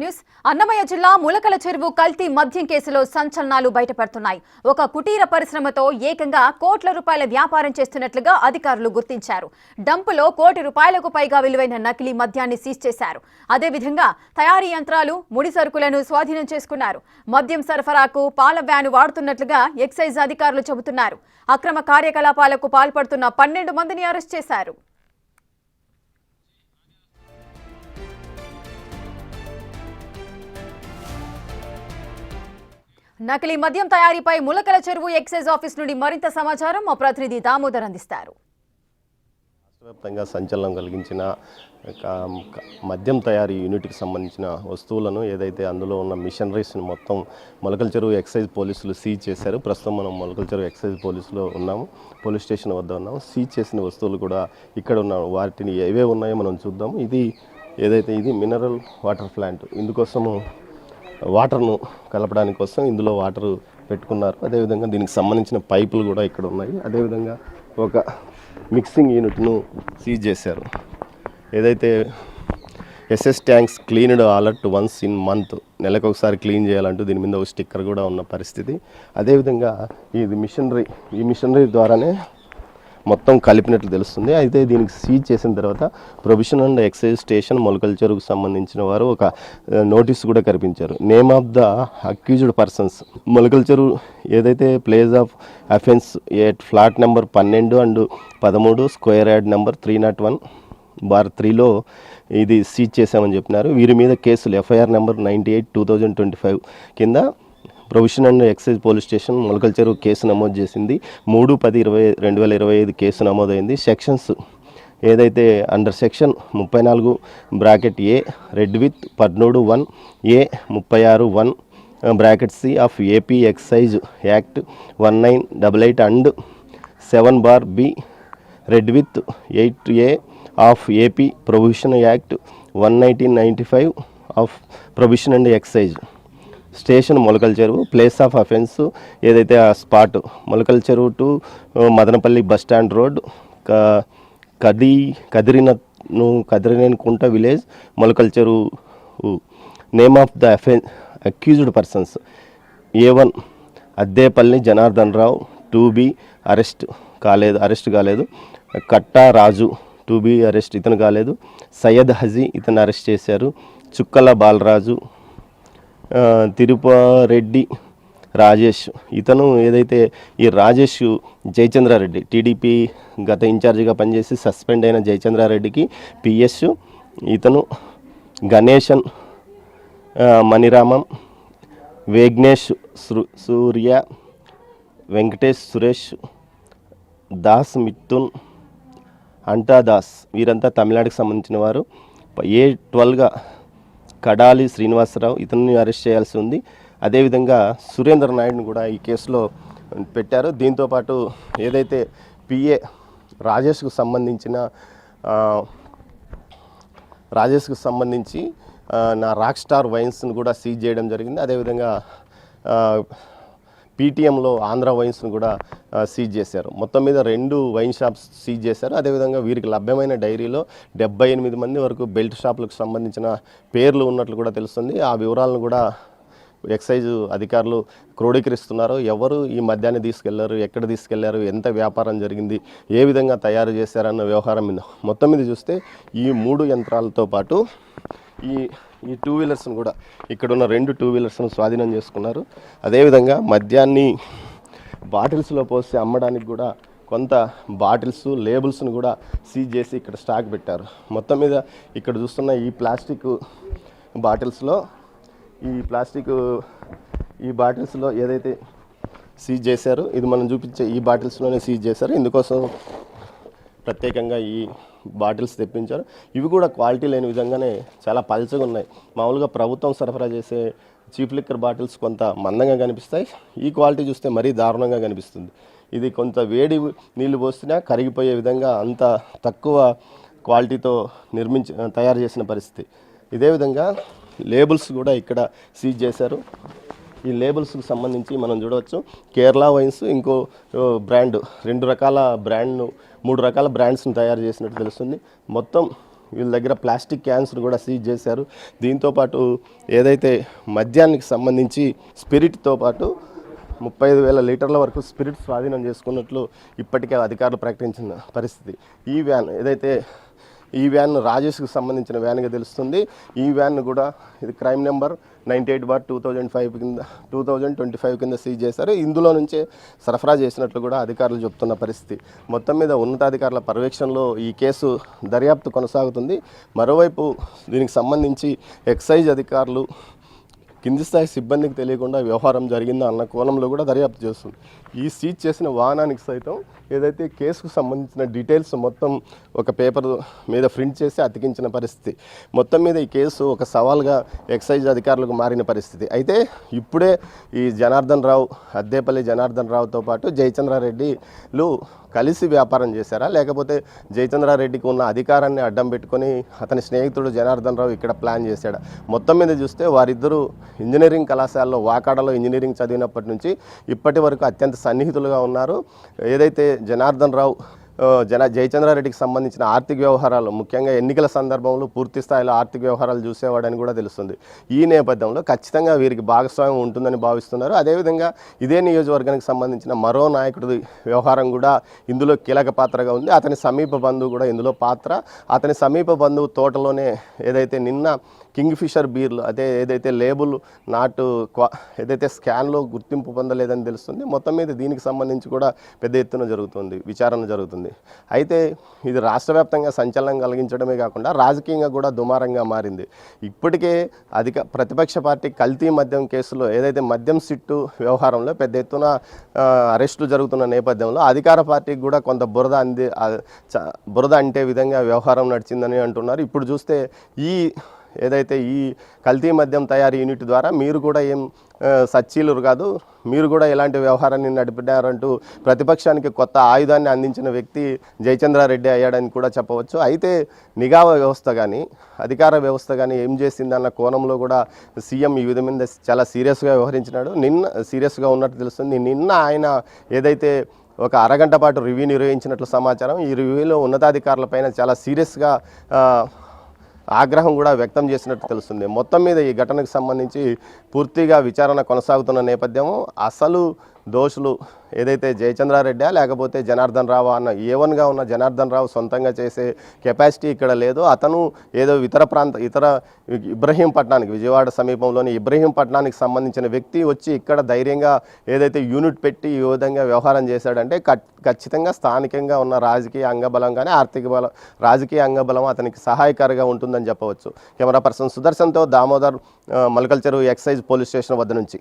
News Annamayya జిల్లా ములకల చెరువు కల్తీ మద్యం కేసులో సంచలనాలు బయటపడుతున్నాయి. ఒక కుటీర పరిశ్రమతో ఏకంగా కోట్ల రూపాయల వ్యాపారం చేస్తున్నట్లుగా అధికారులు గుర్తించారు. డంపులో ₹1 కోటి పైగా విలువైన నకిలీ మద్యాన్ని సీజ్ చేశారు. అదేవిధంగా తయారీ యంత్రాలు, ముడి సరుకులను స్వాధీనం చేసుకున్నారు. మద్యం సరఫరాకు పాల వ్యాను వాడుతున్నట్లుగా ఎక్సైజ్ అధికారులు చెబుతున్నారు. అక్రమ కార్యకలాపాలకు పాల్పడుతున్న 12 మందిని అరెస్ట్ చేశారు. నకిలీ మద్యం తయారీపై ములకల చెరువు ఎక్సైజ్ ఆఫీస్ నుండి మరింత సమాచారం మా ప్రతినిధి దామోదర్ అందిస్తారు. రాష్ట్రవ్యాప్తంగా సంచలనం కలిగించిన మద్యం తయారీ యూనిట్కి సంబంధించిన వస్తువులను ఏదైతే అందులో ఉన్న మిషనరీస్ని మొత్తం ములకల చెరువు ఎక్సైజ్ పోలీసులు సీజ్ చేశారు. ప్రస్తుతం మనం ములకల చెరువు ఎక్సైజ్ పోలీసులో ఉన్నాము, పోలీస్ స్టేషన్ వద్ద ఉన్నాము. సీజ్ చేసిన వస్తువులు కూడా ఇక్కడ ఉన్న వాటిని ఏవే ఉన్నాయో మనం చూద్దాం. ఇది మినరల్ వాటర్ ప్లాంట్. ఇందుకోసము వాటర్ను కలపడానికి కోసం ఇందులో వాటర్ పెట్టుకున్నారు. అదేవిధంగా దీనికి సంబంధించిన పైపులు కూడా ఇక్కడ ఉన్నాయి. అదేవిధంగా ఒక మిక్సింగ్ యూనిట్ను సీజ్ చేశారు. ఏదైతే SS tanks cleaned alert once in month, నెలకు ఒకసారి క్లీన్ చేయాలంటూ దీని మీద ఒక స్టిక్కర్ కూడా ఉన్న పరిస్థితి. అదేవిధంగా ఈ మిషనరీ ద్వారానే మొత్తం కలిపినట్లు తెలుస్తుంది. అయితే దీనికి సీజ్ చేసిన తర్వాత prohibition and excise station Mulakala చెరువుకు సంబంధించిన వారు ఒక నోటీస్ కూడా కనిపించారు. Name of the accused persons Mulakala Cheruvu ఏదైతే place of offence at flat number 12 and 13 square yard number 301/3లో ఇది సీజ్ చేశామని చెప్పినారు. వీరి మీద కేసులు ఎఫ్ఐఆర్ నెంబర్ 98/2025 కింద prohibition and excise police station Mulakala Cheruvu case నమోదు చేసింది. 3/10/2025 కేసు నమోదైంది. సెక్షన్స్ ఏదైతే under section 34(a) read with 13(1)(a) 36(1)(c) of AP excise act 1988 and 7(b) read with 8(a) of AP prohibition act 1995 of prohibition and excise station Mulakala Cheruvu. Place of offence ఏదైతే ఆ spot Mulakala Cheruvu to Madanapalle bus stand road, Kadirinenikunta village, Mulakala Cheruvu. Name of the accused persons A1 Addepalli Janardhan Rao 2B arrest కాలేదు. కట్టా రాజు 2B arrest, ఇతను కాలేదు. సయ్యద్ హజీ ఇతను arrest చేశారు. చుక్కల బాలరాజు, తిరుపరెడ్డి రాజేష్ ఇతను ఏదైతే ఈ రాజేష్ జయచంద్రారెడ్డి టీడీపీ గత ఇన్ఛార్జిగా పనిచేసి సస్పెండ్ అయిన జయచంద్రారెడ్డికి PS ఇతను గణేశన్, మణిరామం, వేగ్నేష్ సూర్య, వెంకటేష్ సురేష్, దాస్ మిథున్, అంటా దాస్ వీరంతా తమిళనాడుకు సంబంధించిన వారు. A12గా కడాలి శ్రీనివాసరావు ఇతన్ని అరెస్ట్ చేయాల్సి ఉంది. అదేవిధంగా సురేంద్ర నాయుడుని కూడా ఈ కేసులో పెట్టారు. దీంతోపాటు ఏదైతే PA రాజేష్కు సంబంధించి నా రాక్ స్టార్ వైన్స్ను కూడా సీజ్ చేయడం జరిగింది. అదేవిధంగా PTMలో ఆంధ్ర వైన్స్ను కూడా సీజ్ చేశారు. మొత్తం మీద 2 వైన్ షాప్స్ సీజ్ చేశారు. అదేవిధంగా వీరికి లభ్యమైన డైరీలో 78 మంది వరకు బెల్ట్ షాపులకు సంబంధించిన పేర్లు ఉన్నట్లు కూడా తెలుస్తుంది. ఆ వివరాలను కూడా ఎక్సైజ్ అధికారులు క్రోడీకరిస్తున్నారు. ఎవరు ఈ మద్యాన్ని తీసుకెళ్లారు, ఎక్కడ తీసుకెళ్లారు, ఎంత వ్యాపారం జరిగింది, ఏ విధంగా తయారు చేశారన్న వ్యవహారం మీద మొత్తం మీద చూస్తే ఈ 3 యంత్రాలతో పాటు ఈ 2 వీలర్స్ను కూడా ఇక్కడున్న 2 2 వీలర్స్ను స్వాధీనం చేసుకున్నారు. అదేవిధంగా మద్యాన్ని బాటిల్స్లో పోసి అమ్మడానికి కూడా కొంత బాటిల్స్, లేబుల్స్ను కూడా సీజ్ చేసి ఇక్కడ స్టాక్ పెట్టారు. మొత్తం మీద ఇక్కడ చూస్తున్న ఈ ప్లాస్టిక్ బాటిల్స్లో ఏదైతే సీజ్ చేశారో ఇది మనం చూపించే ఈ బాటిల్స్లోనే సీజ్ చేశారు. ఇందుకోసం ప్రత్యేకంగా ఈ బాటిల్స్ తెప్పించారు. ఇవి కూడా క్వాలిటీ లేని విధంగానే చాలా పల్చగా ఉన్నాయి. మామూలుగా ప్రభుత్వం సరఫరా చేసే చీప్ లిక్కర్ బాటిల్స్ కొంత మందంగా కనిపిస్తాయి. ఈ క్వాలిటీ చూస్తే మరీ దారుణంగా కనిపిస్తుంది. ఇది కొంత వేడి నీళ్లు పోసినా కరిగిపోయే విధంగా అంత తక్కువ క్వాలిటీతో తయారు చేసిన పరిస్థితి. ఇదే విధంగా లేబుల్స్ కూడా ఇక్కడ సీజ్ చేశారు. ఈ లేబుల్స్కి సంబంధించి మనం చూడవచ్చు కేరళ వైన్స్ ఇంకో బ్రాండ్ 3 రకాల బ్రాండ్స్ను తయారు చేసినట్టు తెలుస్తుంది. మొత్తం వీళ్ళ దగ్గర ప్లాస్టిక్ క్యాన్స్ కూడా సీజ్ చేశారు. దీంతోపాటు ఏదైతే మద్యానికి సంబంధించి స్పిరిట్తో పాటు 35,000 లీటర్ల వరకు స్పిరిట్ స్వాధీనం చేసుకున్నట్లు ఇప్పటికే అధికారులు ప్రకటించిన పరిస్థితి. ఈ వ్యాన్ ఏదైతే ఈ వ్యాన్ రాజేష్కు సంబంధించిన వ్యాన్గా తెలుస్తుంది. ఈ వ్యాన్ కూడా ఇది క్రైమ్ నెంబర్ 98/2025 కింద సీజ్ చేశారు. ఇందులో నుంచే సరఫరా చేసినట్లు కూడా అధికారులు చెప్తున్న పరిస్థితి. మొత్తం మీద ఉన్నతాధికారుల పర్యవేక్షణలో ఈ కేసు దర్యాప్తు కొనసాగుతుంది. మరోవైపు దీనికి సంబంధించి ఎక్సైజ్ అధికారులు కింది స్థాయి సిబ్బందికి తెలియకుండా వ్యవహారం జరిగిందా అన్న కోణంలో కూడా దర్యాప్తు చేస్తుంది. ఈ సీజ్ చేసిన వాహనానికి సైతం ఏదైతే కేసుకు సంబంధించిన డీటెయిల్స్ మొత్తం ఒక పేపర్ మీద ప్రింట్ చేసి అతికించిన పరిస్థితి. మొత్తం మీద ఈ కేసు ఒక సవాల్గా ఎక్సైజ్ అధికారులకు మారిన పరిస్థితి. అయితే ఇప్పుడే ఈ అద్దేపల్లి జనార్దన్ రావుతో పాటు జయచంద్రారెడ్డిలు కలిసి వ్యాపారం చేశారా, లేకపోతే జయచంద్రారెడ్డికి ఉన్న అధికారాన్ని అడ్డం పెట్టుకొని అతని స్నేహితుడు జనార్దన్ రావు ఇక్కడ ప్లాన్ చేశాడు? మొత్తం మీద చూస్తే వారిద్దరూ ఇంజనీరింగ్ కళాశాలలో వాకాడలో ఇంజనీరింగ్ చదివినప్పటి నుంచి ఇప్పటి వరకు అత్యంత సన్నిహితులుగా ఉన్నారు. ఏదైతే జనార్దన్ రావు జయచంద్రారెడ్డికి సంబంధించిన ఆర్థిక వ్యవహారాలు, ముఖ్యంగా ఎన్నికల సందర్భంలో పూర్తి స్థాయిలో ఆర్థిక వ్యవహారాలు చూసేవాడని కూడా తెలుస్తుంది. ఈ నేపథ్యంలో ఖచ్చితంగా వీరికి భాగస్వామ్యం ఉంటుందని భావిస్తున్నారు. అదేవిధంగా ఇదే నియోజకవర్గానికి సంబంధించిన మరో నాయకుడి వ్యవహారం కూడా ఇందులో కీలక పాత్రగా ఉంది. అతని సమీప బంధువు కూడా ఇందులో పాత్ర. అతని సమీప బంధువు తోటలోనే ఏదైతే నిన్న కింగ్ఫిషర్ బీర్లు ఏదైతే లేబుల్ ఏదైతే స్కాన్లో గుర్తింపు పొందలేదని తెలుస్తుంది. మొత్తం మీద దీనికి సంబంధించి కూడా పెద్ద ఎత్తున విచారణ జరుగుతుంది. అయితే ఇది రాష్ట్ర వ్యాప్తంగా సంచలనం కలిగించడమే కాకుండా రాజకీయంగా కూడా దుమారంగా మారింది. ఇప్పటికే ప్రతిపక్ష పార్టీ కల్తీ మద్యం కేసులో ఏదైతే మద్యం సిట్టు వ్యవహారంలో పెద్ద ఎత్తున అరెస్టులు జరుగుతున్న నేపథ్యంలో అధికార పార్టీకి కూడా కొంత బురద అంటే విధంగా వ్యవహారం నడిచిందని అంటున్నారు. ఇప్పుడు చూస్తే ఏదైతే ఈ కల్తీ మద్యం తయారీ యూనిట్ ద్వారా మీరు కూడా ఏం సచ్చీలు కాదు, మీరు కూడా ఇలాంటి వ్యవహారాన్ని నడిపారంటూ ప్రతిపక్షానికి కొత్త ఆయుధాన్ని అందించిన వ్యక్తి జయచంద్రారెడ్డి అయ్యాడని కూడా చెప్పవచ్చు. అయితే నిఘా వ్యవస్థ కానీ అధికార వ్యవస్థ కానీ ఏం చేసిందన్న కోణంలో కూడా సీఎం ఈ విధమైన చాలా సీరియస్గా వ్యవహరించినాడు. సీరియస్గా ఉన్నట్టు తెలుస్తుంది. నిన్న ఆయన ఏదైతే ఒక అరగంట పాటు రివ్యూ నిర్వహించినట్లు సమాచారం. ఈ రివ్యూలో ఉన్నతాధికారులపైన చాలా సీరియస్గా ఆగ్రహం కూడా వ్యక్తం చేసినట్టు తెలుస్తుంది. మొత్తం మీద ఈ ఘటనకు సంబంధించి పూర్తిగా విచారణ కొనసాగుతున్న నేపథ్యం అసలు దోషులు ఏదైతే జయచంద్రారెడ్డి లేకపోతే జనార్దన్ రావు అన్న ఏవన్గా ఉన్న జనార్దన్ రావు సొంతంగా చేసే కెపాసిటీ ఇక్కడ లేదు. అతను ఏదో ఇతర ఇబ్రహీంపట్నానికి, విజయవాడ సమీపంలోని ఇబ్రహీంపట్నానికి సంబంధించిన వ్యక్తి వచ్చి ఇక్కడ ధైర్యంగా ఏదైతే యూనిట్ పెట్టి ఈ విధంగా వ్యవహారం చేశాడంటే ఖచ్చితంగా స్థానికంగా ఉన్న రాజకీయ అంగబలం కానీ రాజకీయ అంగబలం అతనికి సహాయకారిగా ఉంటుందని చెప్పవచ్చు. కెమెరా పర్సన్ సుదర్శన్తో దామోదర్, మలకల్ చెరువు ఎక్సైజ్ పోలీస్ స్టేషన్ వద్ద నుంచి.